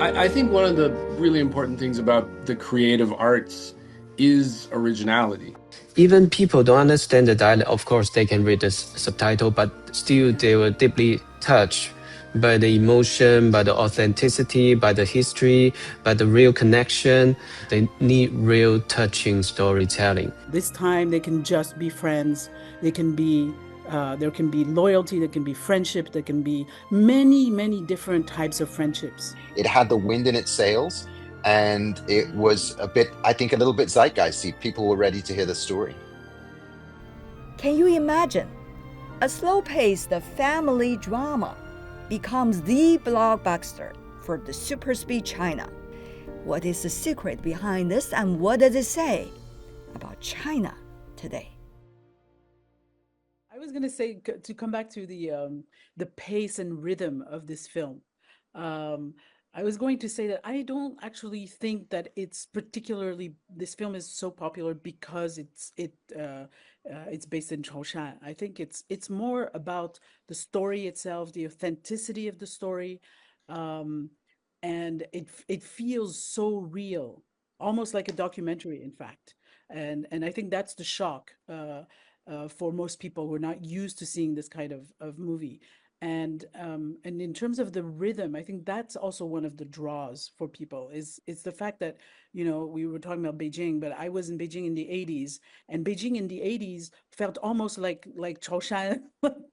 I think one of the really important things about the creative arts is originality. Even people don't understand the dialect, of course, they can read the subtitle, but still they were deeply touched by the emotion, by the authenticity, by the history, by the real connection. They need real touching storytelling. This time they can just be friends. They can be there can be loyalty, there can be friendship, there can be many, many different types of friendships. It had the wind in its sails, and it was a bit, I think, a little bit zeitgeisty. People were ready to hear the story. Can you imagine? A slow-paced family drama becomes the blockbuster for the super speed China. What is the secret behind this, and what does it say about China today? I was going to say, to come back to the pace and rhythm of this film. Um, I was going to say that I don't actually think that it's particularly this film is so popular because it's based in Chaoshan. I think it's more about the story itself, the authenticity of the story, um, and it feels so real, almost like a documentary, in fact. And I think that's the shock. For most people who are not used to seeing this kind of movie. And in terms of the rhythm, I think that's also one of the draws for people is the fact that, we were talking about Beijing, but I was in Beijing in the 80s, and Beijing in the 80s felt almost like Chaoshan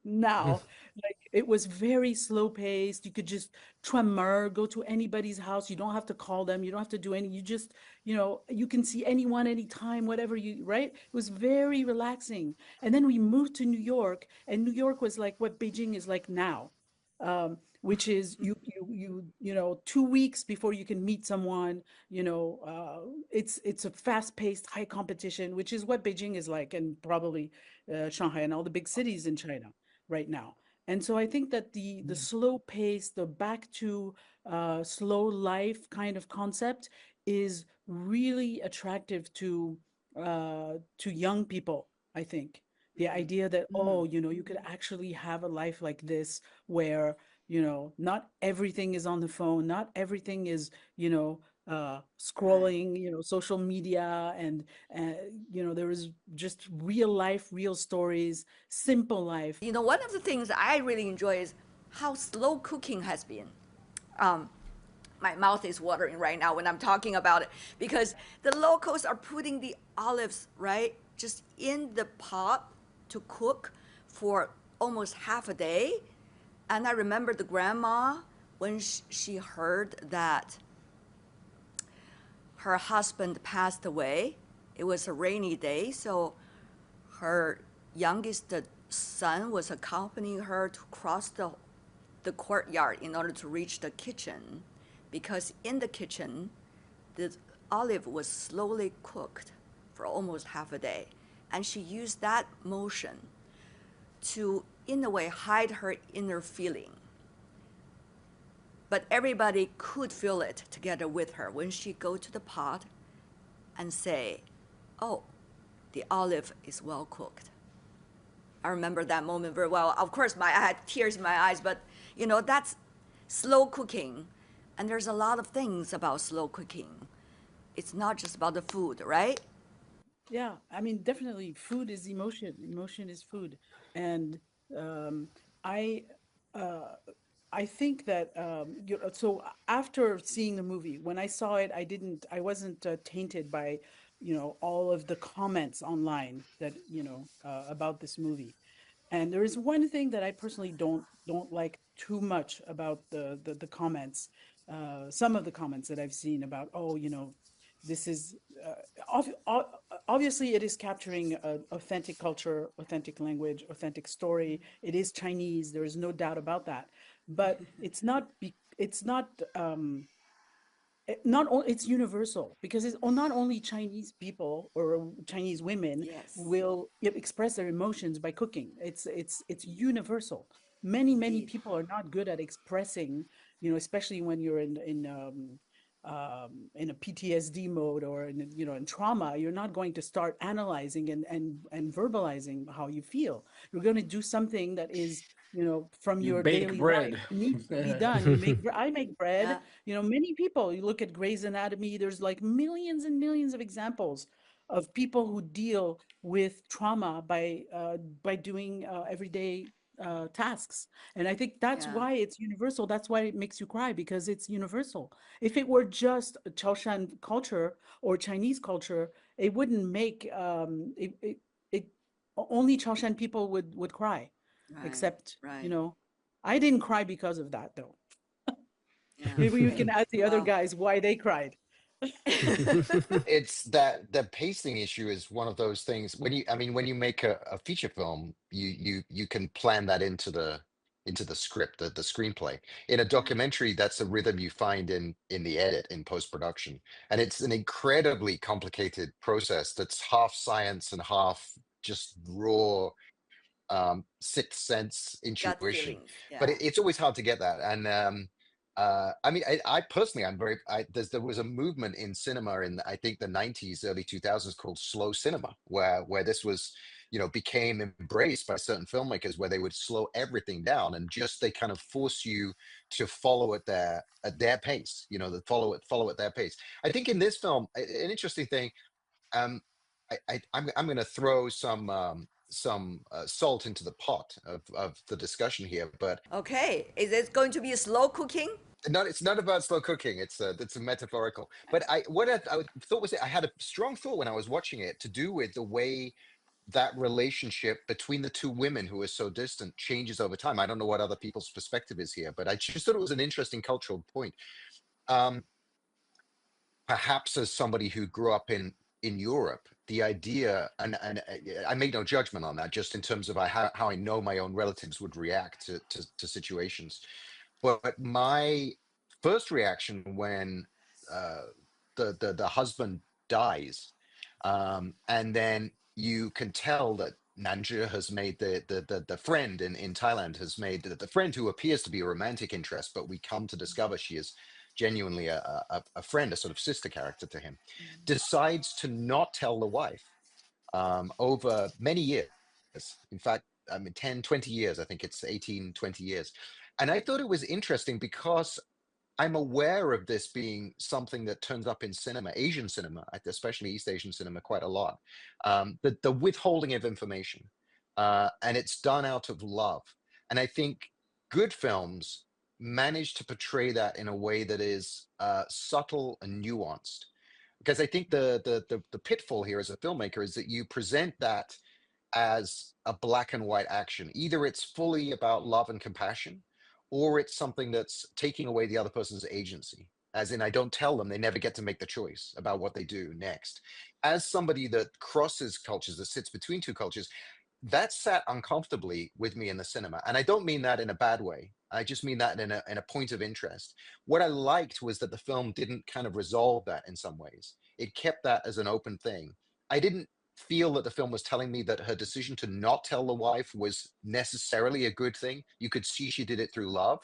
now. Like it was very slow paced. You could just go to anybody's house. You don't have to call them. You don't have to do any. You just, you can see anyone anytime, whatever right? It was very relaxing. And then we moved to New York, and New York was like what Beijing is like now, which is 2 weeks before you can meet someone. It's a fast-paced, high competition, which is what Beijing is like, and probably Shanghai and all the big cities in China right now. And so I think that the slow pace, the back to slow life kind of concept is really attractive to young people, I think. The idea that, oh, you could actually have a life like this where, not everything is on the phone, not everything is, scrolling, social media, and there is just real life, real stories, simple life. One of the things I really enjoy is how slow cooking has been. Um, my mouth is watering right now when I'm talking about it because the locals are putting the olives, right, just in the pot to cook for almost half a day. And I remember the grandma when she heard that her husband passed away. It was a rainy day, so her youngest son was accompanying her to cross the courtyard in order to reach the kitchen, because in the kitchen, the olive was slowly cooked for almost half a day. And she used that motion to, in a way, hide her inner feeling. But everybody could feel it together with her when she go to the pot and say, oh, the olive is well cooked. I remember that moment very well. Of course, I had tears in my eyes, but that's slow cooking. And there's a lot of things about slow cooking. It's not just about the food, right? Yeah, I mean, definitely food is emotion. Emotion is food. And um, I uh, I think that so after seeing the movie, when I saw it, I wasn't tainted by, all of the comments online that, about this movie. And there is one thing that I personally don't like too much about the comments. Some of the comments that I've seen about, oh, this is obviously it is capturing authentic culture, authentic language, authentic story. It is Chinese. There is no doubt about that. But it's not it's universal because it's not only Chinese people or Chinese women Yes. will express their emotions by cooking. It's universal. Many Indeed. people are not good at expressing, especially when you're in a PTSD mode or in trauma. You're not going to start analyzing and verbalizing how you feel. You're going to do something that is from You your bake daily life. bread. It needs to be done. I make bread. Yeah. Many people, you look at Grey's Anatomy, there's like millions and millions of examples of people who deal with trauma by doing everyday tasks. And I think that's Yeah. why it's universal. That's why it makes you cry, because it's universal. If it were just a Chaoshan culture or Chinese culture, it wouldn't make it only Chaoshan people would cry. Right. Except, Right. I didn't cry because of that though. Yeah. Maybe we can ask the other Well. guys why they cried. It's that the pacing issue is one of those things when you, I mean, when you make a feature film, you can plan that into the script, the screenplay. In a Yeah. documentary, that's a rhythm you find in the edit, in post-production. And it's an incredibly complicated process that's half science and half just raw sixth sense Gut intuition. feelings. But Yeah. it's always hard to get that. And I mean, I personally, there was a movement in cinema in I think the 90s, early 2000s called slow cinema, where this was, became embraced by certain filmmakers, where they would slow everything down and just they kind of force you to follow at their pace, that follow at their pace. I think in this film, an interesting thing. Um, I'm going to throw some salt into the pot of the discussion here, but Okay. Is it going to be a slow cooking? it's not about slow cooking. It's a metaphorical. But I thought was I had a strong thought when I was watching it to do with the way that relationship between the two women who are so distant changes over time. I don't know what other people's perspective is here, but I just thought it was an interesting cultural point. Um, Perhaps as somebody who grew up in Europe, the idea, and I make no judgment on that, just in terms of how I know my own relatives would react to situations. But my first reaction when uh, the husband dies, and then you can tell that Nanja has made the friend in Thailand has made the friend who appears to be a romantic interest, but we come to discover she is genuinely a friend, a sort of sister character to him, decides to not tell the wife over many years. In fact, I mean, 10, 20 years, I think it's 18, 20 years. And I thought it was interesting because I'm aware of this being something that turns up in cinema, Asian cinema, especially East Asian cinema, quite a lot. The withholding of information, and it's done out of love. And I think good films manage to portray that in a way that is subtle and nuanced. Because I think the pitfall here as a filmmaker is that you present that as a black and white action. Either it's fully about love and compassion, or it's something that's taking away the other person's agency. As in, I don't tell them, they never get to make the choice about what they do next. As somebody that crosses cultures, that sits between two cultures, that sat uncomfortably with me in the cinema. And I don't mean that in a bad way. I just mean that in a point of interest. What I liked was that the film didn't kind of resolve that in some ways. It kept that as an open thing. I didn't feel that the film was telling me that her decision to not tell the wife was necessarily a good thing. You could see she did it through love,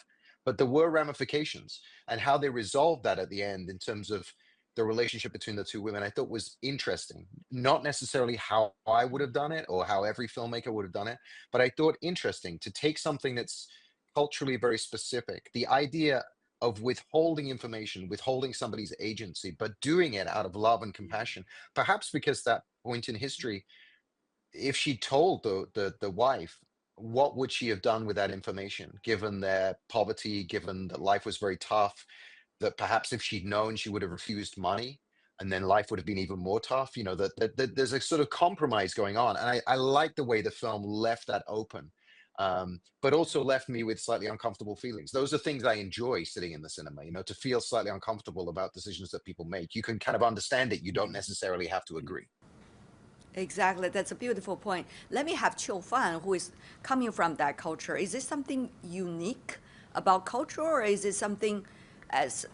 but there were ramifications, and how they resolved that at the end in terms of the relationship between the two women, I thought was interesting. Not necessarily how I would have done it or how every filmmaker would have done it, but I thought interesting to take something that's culturally very specific. The idea of withholding information, withholding somebody's agency, but doing it out of love and compassion, perhaps because that point in history, if she told the wife, what would she have done with that information, given their poverty, given that life was very tough, that perhaps if she'd known, she would have refused money, and then life would have been even more tough. That there's a sort of compromise going on, and I like the way the film left that open, but also left me with slightly uncomfortable feelings. Those are things I enjoy sitting in the cinema. To feel slightly uncomfortable about decisions that people make. You can kind of understand it. You don't necessarily have to agree. Exactly. That's a beautiful point. Let me have Chiu Fan, who is coming from that culture. Is this something unique about culture, or is it something, as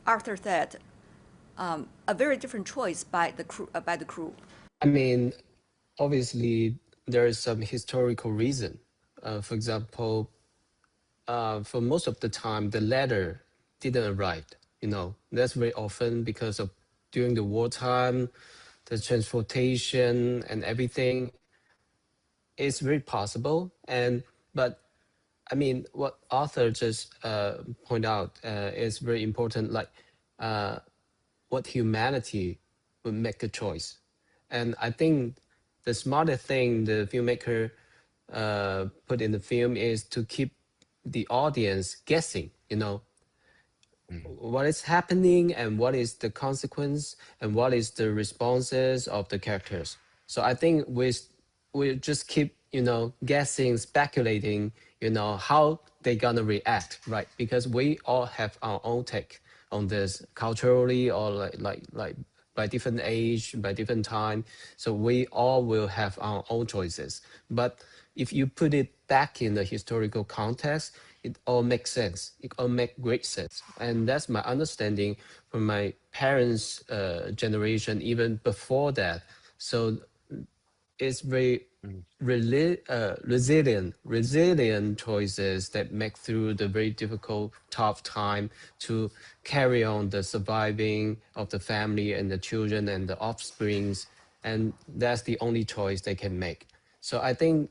Arthur said, a very different choice by the crew? By the crew. I mean, obviously, there is some historical reason. For example, for most of the time, the letter didn't arrive. That's very often because of during the wartime, the transportation and everything is very possible. But I mean, what author just point out is very important. Like, what humanity would make a choice, and I think the smartest thing the filmmaker put in the film is to keep the audience guessing. You know, Mm, what is happening and what is the consequence and what is the responses of the characters. So I think we just keep, you know, guessing, speculating, you know, how they gonna react, right? Because we all have our own take on this culturally, or like by different age, by different time. So we all will have our own choices. But if you put it back in the historical context, it all makes sense. It all make great sense. And that's my understanding from my parents' generation, even before that. So it's very mm, resilient choices that make through the very difficult, tough time to carry on the surviving of the family and the children and the offsprings, and that's the only choice they can make. So I think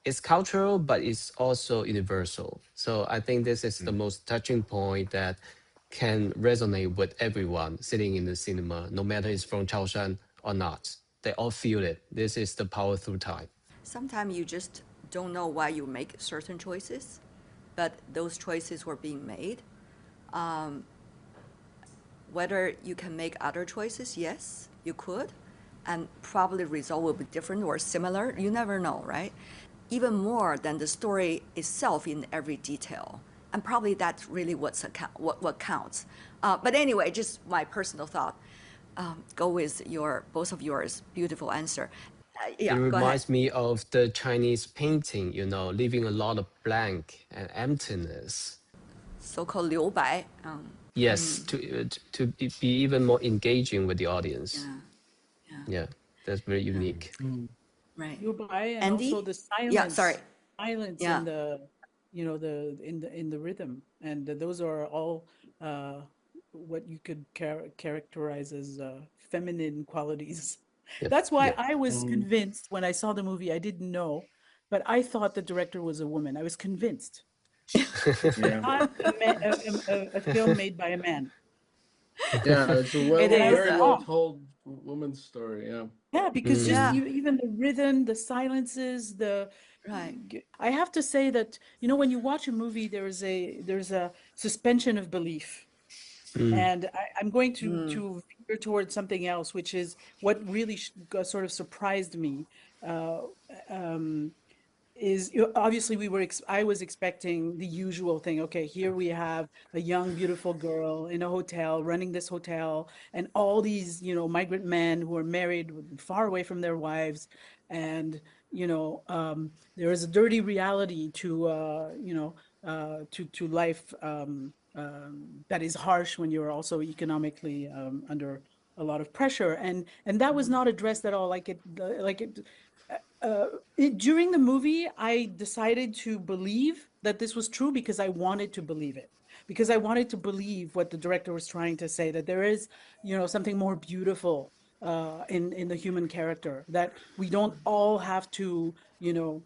it's cultural, but it's also universal. So I think this is the mm. most touching point that can resonate with everyone sitting in the cinema, no matter it's from Chaoshan or not. They all feel it. This is the power through time. Sometimes you just don't know why you make certain choices, but those choices were being made. Whether you can make other choices, yes, you could, and probably the result will be different or similar. You never know, right? Even more than the story itself in every detail, and probably that's really what counts. But anyway, just my personal thought. Go with your both of yours beautiful answer. It Yeah, go ahead. reminds me of the Chinese painting, you know, leaving a lot of blank and emptiness. So-called 留白. Yes, to be even more engaging with the audience. Yeah, yeah, Yeah, that's very yeah. unique. Mm. Right. You buy, and also Andy? the Yeah, sorry. silence Yeah. in the, you know, in the rhythm, and those are all uh, what you could characterize as feminine qualities. Yep. That's why Yep. I was Mm. convinced when I saw the movie. I didn't know, but I thought the director was a woman. I was convinced. This is Yeah. not a film made by a man, Yeah, it's a It and I was is. very well wrong. told woman's story. Yeah. Yeah, because just Mm, Yeah, even the rhythm, the silences, right. I have to say that, you know, when you watch a movie, there's a suspension of belief. mm, And I'm going Mm, to veer towards something else, which is what really sort of surprised me. Uh, um, is obviously I was expecting the usual thing. Okay, here we have a young, beautiful girl in a hotel running this hotel, and all these, you know, migrant men who are married far away from their wives, and you know, there is a dirty reality to to life that is harsh when you're also economically under a lot of pressure, and that was not addressed at all. During the movie, I decided to believe that this was true because I wanted to believe it. Because I wanted to believe what the director was trying to say, that there is, you know, something more beautiful in the human character, that we don't all have to, you know,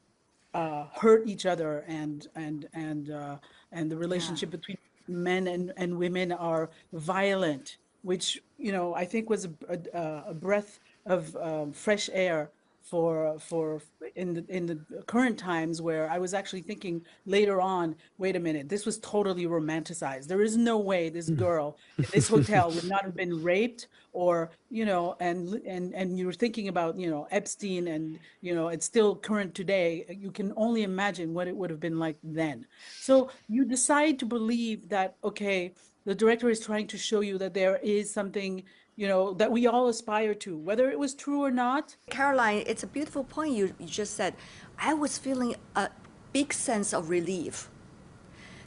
hurt each other, and the yeah. relationship between men and women are violent, which, you know, I think was a breath of fresh air for in the current times, where I was actually thinking later on, wait a minute, this was totally romanticized. There is no way this mm. girl in this hotel would not have been raped, or, you know, and you're thinking about, you know, Epstein, and, you know, it's still current today. You can only imagine what it would have been like then. So you decide to believe that, okay, the director is trying to show you that there is something, you know, that we all aspire to, whether it was true or not. Caroline, it's a beautiful point you just said. I was feeling a big sense of relief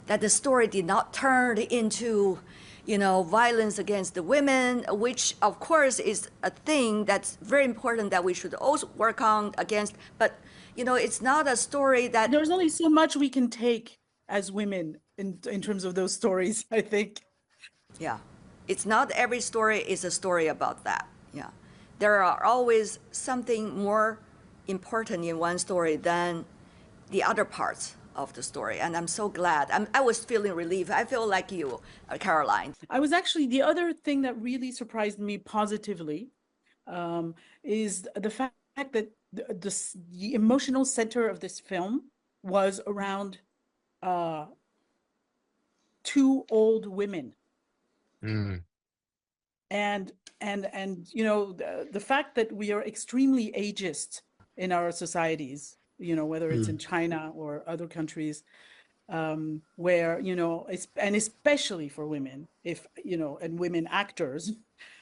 that the story did not turn into, you know, violence against the women, which of course is a thing that's very important that we should also work on against. But, you know, it's not a story that, There's only so much we can take as women in terms of those stories, I think. yeah, it's not every story is a story about that. Yeah. There are always something more important in one story than the other parts of the story, and I'm so glad. I was feeling relief. I feel like you, Caroline. I was actually, the other thing that really surprised me positively is the fact that the emotional center of this film was around uh, two old women. Mm. And you know, the fact that we are extremely ageist in our societies, you know, whether it's in China or other countries, where, you know, and especially for women, if, you know, and women actors,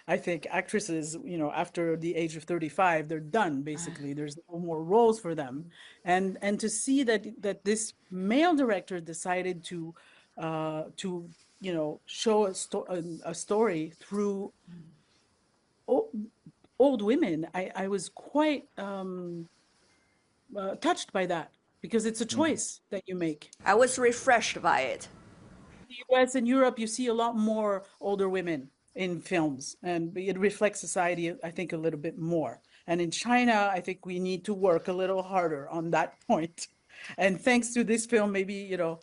I think actresses, you know, after the age of 35, they're done, basically. There's no more roles for them. And to see that this male director decided to, you know, show a story through old women, I was quite touched by that, because it's a choice that you make. I was refreshed by it. In the US and Europe, you see a lot more older women in films, and it reflects society, I think, a little bit more. And in China, I think we need to work a little harder on that point. And thanks to this film, maybe, you know,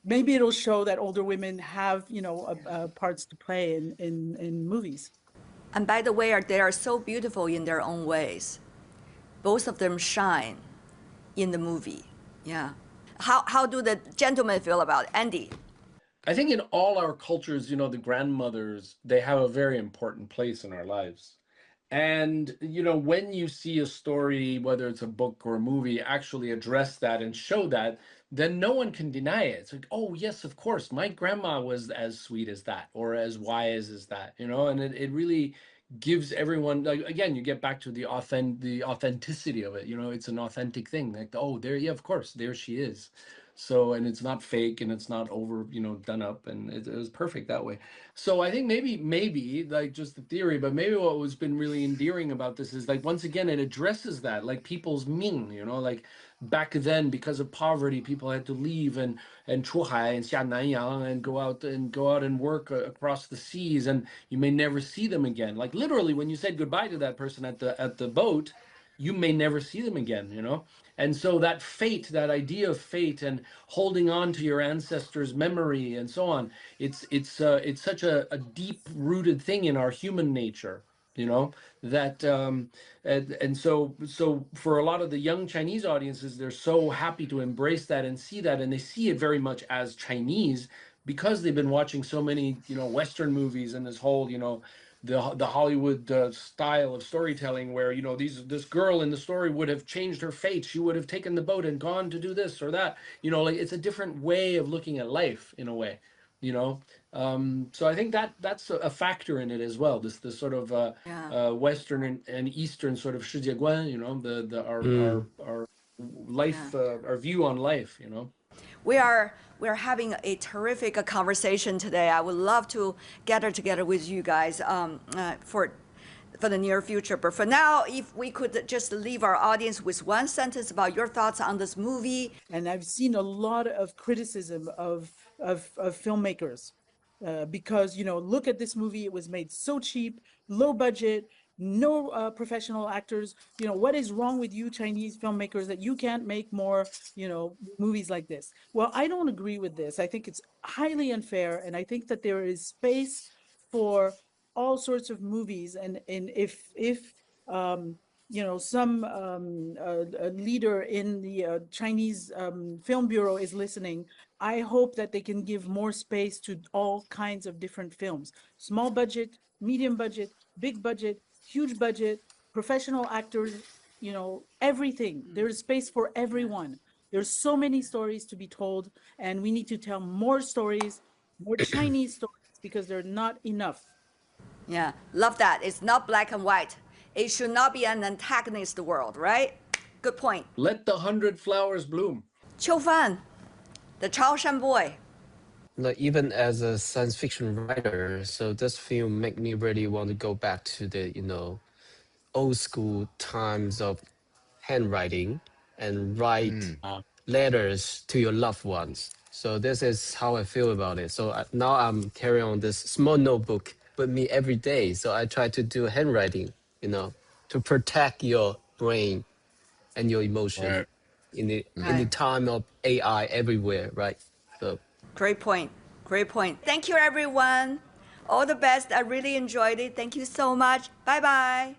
maybe it'll show that older women have, you know, parts to play in movies. And by the way, they are so beautiful in their own ways. Both of them shine in the movie. Yeah. How do the gentlemen feel about it? Andy? I think in all our cultures, you know, the grandmothers, they have a very important place in our lives. And, you know, when you see a story, whether it's a book or a movie, actually address that and show that, then no one can deny it. It's like, oh, yes, of course, my grandma was as sweet as that or as wise as that, you know, and it really gives everyone, like, again, you get back to the authenticity of it. You know, it's an authentic thing. Like, oh, there, yeah, of course, there she is. So, and it's not fake and it's not over, you know, done up, and it was perfect that way. So I think maybe like just the theory, but maybe what was been really endearing about this is like once again it addresses that, like people's ming, you know, like back then because of poverty, people had to leave and 出海 and 下南洋 and go out and work across the seas, and you may never see them again. Like literally, when you said goodbye to that person at the boat, you may never see them again, you know. And so that fate, that idea of fate and holding on to your ancestors' memory and so on, it's such a deep rooted thing in our human nature, you know, that and so for a lot of the young Chinese audiences, they're so happy to embrace that and see that, and they see it very much as Chinese because they've been watching so many, you know, Western movies and this whole, you know, the Hollywood style of storytelling, where, you know, this girl in the story would have changed her fate. She would have taken the boat and gone to do this or that. You know, like it's a different way of looking at life in a way. You know, so I think that's a factor in it as well. This sort of Yeah. Western and Eastern sort of 世界观. You know, the our life, Yeah. our view on life. You know. We're having a terrific conversation today. I would love to gather together with you guys for the near future. But for now, if we could just leave our audience with one sentence about your thoughts on this movie. And I've seen a lot of criticism of filmmakers because, you know, look at this movie. It was made so cheap, low budget, no professional actors. You know, what is wrong with you Chinese filmmakers that you can't make more, you know, movies like this? Well, I don't agree with this. I think it's highly unfair, and I think that there is space for all sorts of movies. And if you know, some a leader in the Chinese Film Bureau is listening, I hope that they can give more space to all kinds of different films: small budget, medium budget, big budget, huge budget, professional actors, you know, everything. There is space for everyone. There's so many stories to be told, and we need to tell more stories, more Chinese stories, because they're not enough. Yeah, love that. It's not black and white. It should not be an antagonist world, right? Good point. Let the 100 flowers bloom. Qiu Fan, the Chaoshan boy. Like even as a science fiction writer, so this film make me really want to go back to the, you know, old school times of handwriting and write Mm. letters to your loved ones. So this is how I feel about it. So now I'm carrying on this small notebook with me every day. So I try to do handwriting, you know, to protect your brain and your emotion. Right. in the Right. time of AI everywhere, right? So Great point. Great point. Thank you, everyone. All the best. I really enjoyed it. Thank you so much. Bye bye.